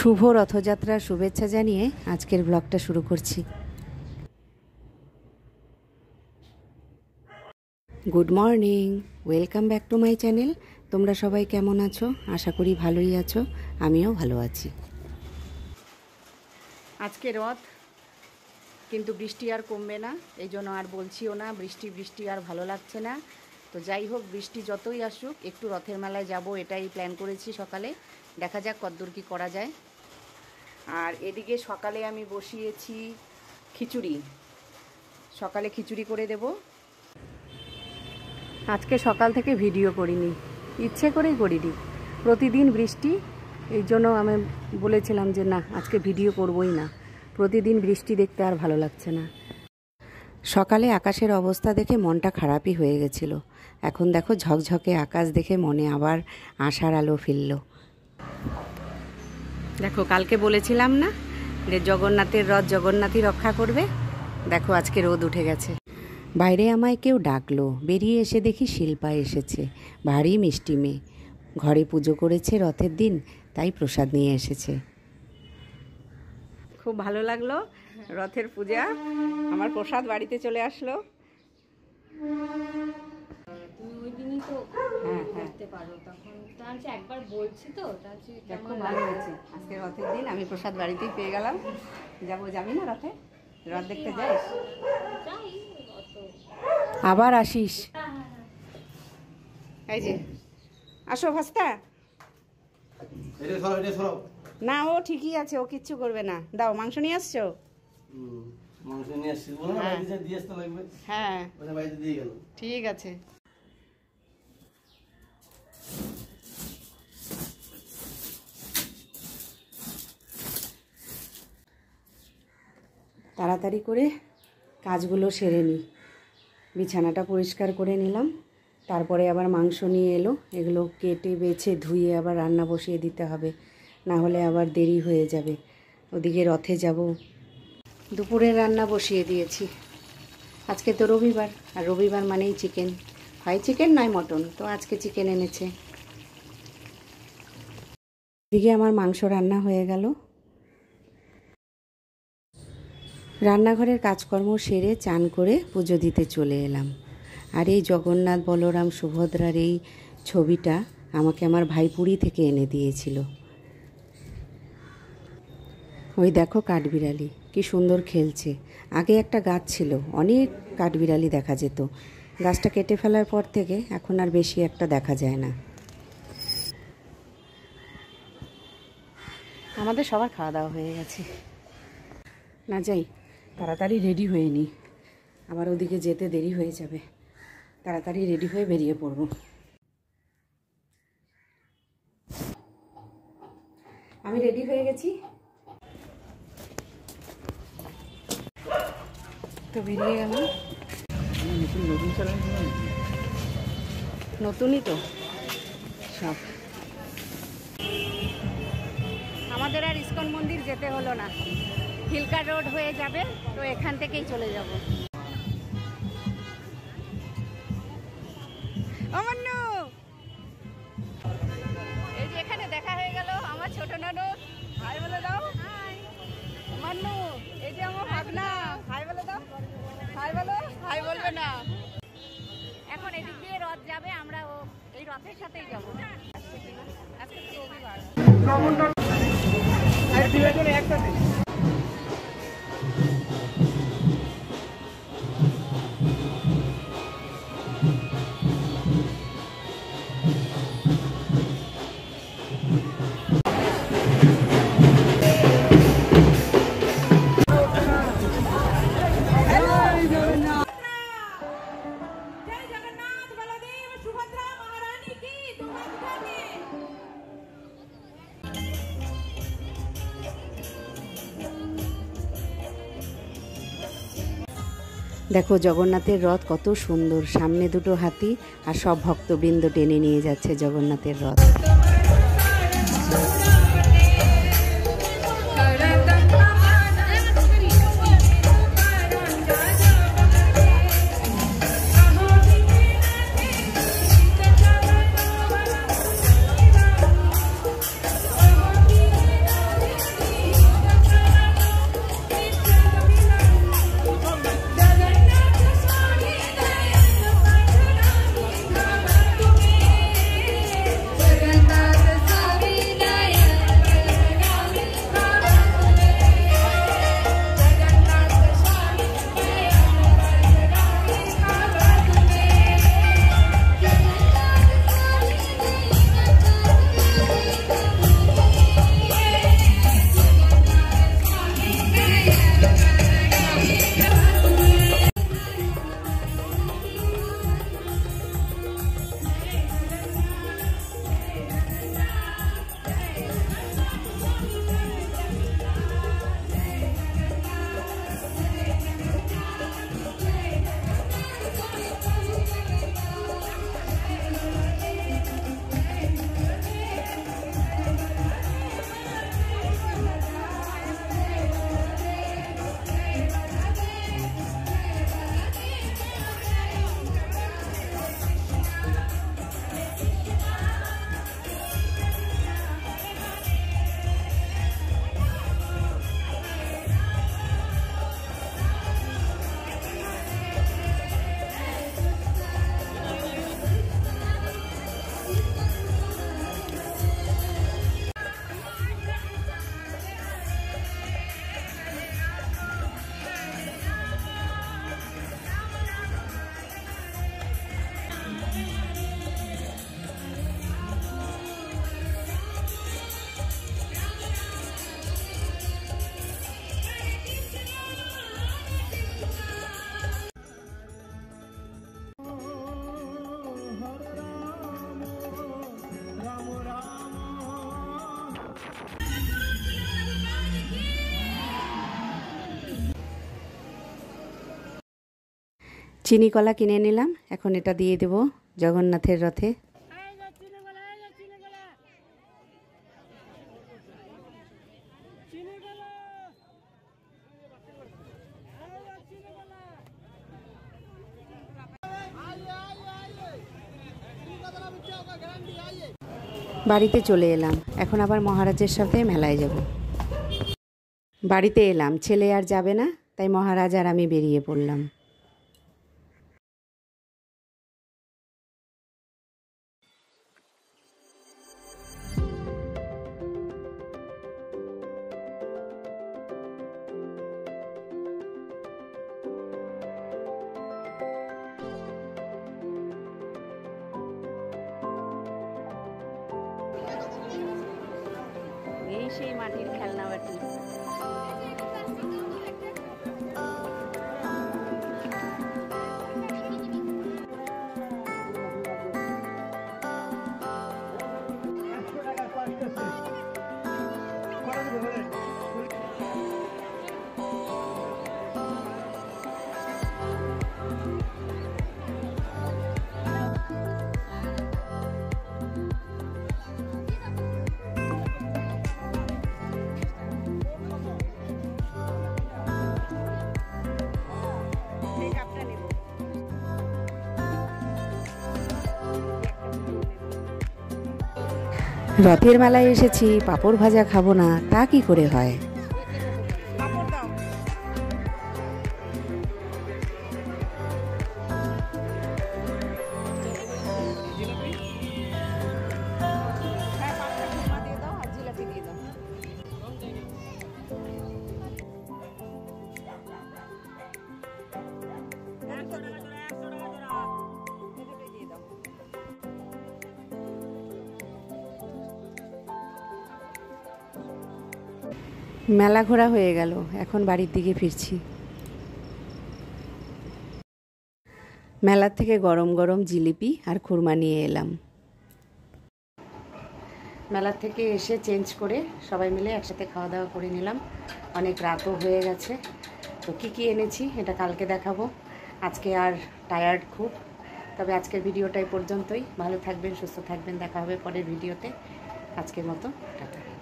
শুভ রথযাত্রার শুভেচ্ছা জানিয়ে আজকের ব্লগটা শুরু করছি। Good morning, welcome back to my channel. তোমরা সবাই কেমন আছো? আশা করি ভালোই আছো, আমিও ভালো আছি। আজকে রথ, কিন্তু বৃষ্টি আর কমবে না, এই জন্য আর বলছিও না। বৃষ্টি আর ভালো লাগছে না। তো যাই হোক, বৃষ্টি যতই আসুক একটু রথের মেলায় যাব, এটাই প্ল্যান করেছি সকালে। দেখা যাক কতদূর কী করা যায়। আর এদিকে সকালে আমি বসিয়েছি খিচুড়ি, সকালে খিচুড়ি করে দেব। আজকে সকাল থেকে ভিডিও করিনি, ইচ্ছে করেই করিনি। প্রতিদিন বৃষ্টি, এই জন্য আমি বলেছিলাম যে না, আজকে ভিডিও করবই না। প্রতিদিন বৃষ্টি দেখতে আর ভালো লাগছে না। সকালে আকাশের অবস্থা দেখে মনটা খারাপই হয়ে গেছিল। এখন দেখো ঝকঝকে আকাশ দেখে মনে আবার আশার আলো ফিরল। দেখো, কালকে বলেছিলাম না যে জগন্নাথের রথ জগন্নাথই রক্ষা করবে। দেখো আজকে রোদ উঠে গেছে। বাইরে আমায় কেউ ডাকলো, বেরিয়ে এসে দেখি শিল্পা এসেছে। ভারী মিষ্টি মেয়ে, ঘরে পুজো করেছে রথের দিন, তাই প্রসাদ নিয়ে এসেছে। খুব ভালো লাগলো রথের পূজা, আমার প্রসাদ বাড়িতে চলে আসলো। তুমি ওই দিনই তো করতে পারো, তখন তাহলে একবার বলছি তো, তাহলে খুব ভালো হয়েছে। আজকে রথের দিন আমি প্রসাদ বাড়িতেই পেয়ে গেলাম। যাবি না রথে? রথ দেখতে যাইস? আবার আসিস? এই যে আসো ভাস্তা। না, ও ঠিকই আছে, ও কিচ্ছু করবে না। দাও, মাংস নিয়ে আসছো? হ্যাঁ ঠিক আছে। তাড়াতাড়ি করে কাজগুলো সেরে নিই। বিছানাটা পরিষ্কার করে নিলাম, তারপরে আবার মাংস নিয়ে এলো। এগুলো কেটে বেছে ধুয়ে আবার রান্না বসিয়ে দিতে হবে, না হলে আবার দেরি হয়ে যাবে। ওদিকে রথে যাব। দুপুরের রান্না বসিয়ে দিয়েছি। আজকে তো রবিবার, আর রবিবার মানেই চিকেন, হয় চিকেন নয় মটন। তো আজকে চিকেন এনেছে। এদিকে আমার মাংস রান্না হয়ে গেল। রান্নাঘরের কাজকর্ম সেরে চান করে পুজো দিতে চলে এলাম। আর এই জগন্নাথ বলরাম সুভদ্রার এই ছবিটা আমাকে আমার ভাই পুরী থেকে এনে দিয়েছিল। ওই দেখো কাঠবিড়ালি কি সুন্দর খেলছে। আগে একটা গাছ ছিল, অনেক কাঠবিড়ালি দেখা যেত। গাছটা কেটে ফেলার পর থেকে এখন আর বেশি একটা দেখা যায় না। আমাদের সবার খাওয়া দাওয়া হয়ে গেছে। না যাই, তাড়াতাড়ি রেডি হয়ে নিই, আবার ওদিকে যেতে দেরি হয়ে যাবে। তাড়াতাড়ি রেডি হয়ে বেরিয়ে পড়ব। আমি রেডি হয়ে গেছি, তো বেরিয়ে গেলাম। নতুনই তো সব। আমাদের আর ইস্কন মন্দির যেতে হলো না, হিলকা রোড হয়ে যাবে, তো এখান থেকেই চলে যাব। অমান্য, এই যে এখানে দেখা হয়ে গেল আমার ছোট নানু। হাই বলে দাও। অমান্য, এই যে আমার ভাগনা। হাই বলে দাও। হাই বলো। হাই বলবে না। এখন এদিক দিয়ে রথ যাবে, আমরা এই রথের সাথেই যাবো। আজকে তো রবিবার। দেখো জগন্নাথের রথ কত সুন্দর, সামনে দুটো হাতি আর সব ভক্তবৃন্দ টেনে নিয়ে যাচ্ছে জগন্নাথের রথ। চিনি কলা কিনে নিলাম, এখন এটা দিয়ে দেব জগন্নাথের রথে। বাড়িতে চলে এলাম, এখন আবার মহারাজের সাথে মেলায় যাব। বাড়িতে এলাম, ছেলে আর যাবে না, তাই মহারাজ আর আমি বেরিয়ে পড়লাম। এই সেই মাটির খেলনা বাটি। রথের মেলায় এসেছি, পাঁপড় ভাজা খাবো না তা কি করে হয়? মেলা ঘোরা হয়ে গেল, এখন বাড়ির দিকে ফিরছি। মেলার থেকে গরম গরম জিলিপি আর খুরমা নিয়ে এলাম। মেলার থেকে এসে চেঞ্জ করে সবাই মিলে একসাথে খাওয়া দাওয়া করে নিলাম। অনেক রাতও হয়ে গেছে, তো কী কী এনেছি এটা কালকে দেখাবো। আজকে আর টায়ার্ড খুব, তবে আজকের ভিডিওটা এই পর্যন্তই। ভালো থাকবেন, সুস্থ থাকবেন, দেখা হবে পরের ভিডিওতে। আজকের মতো টাটা।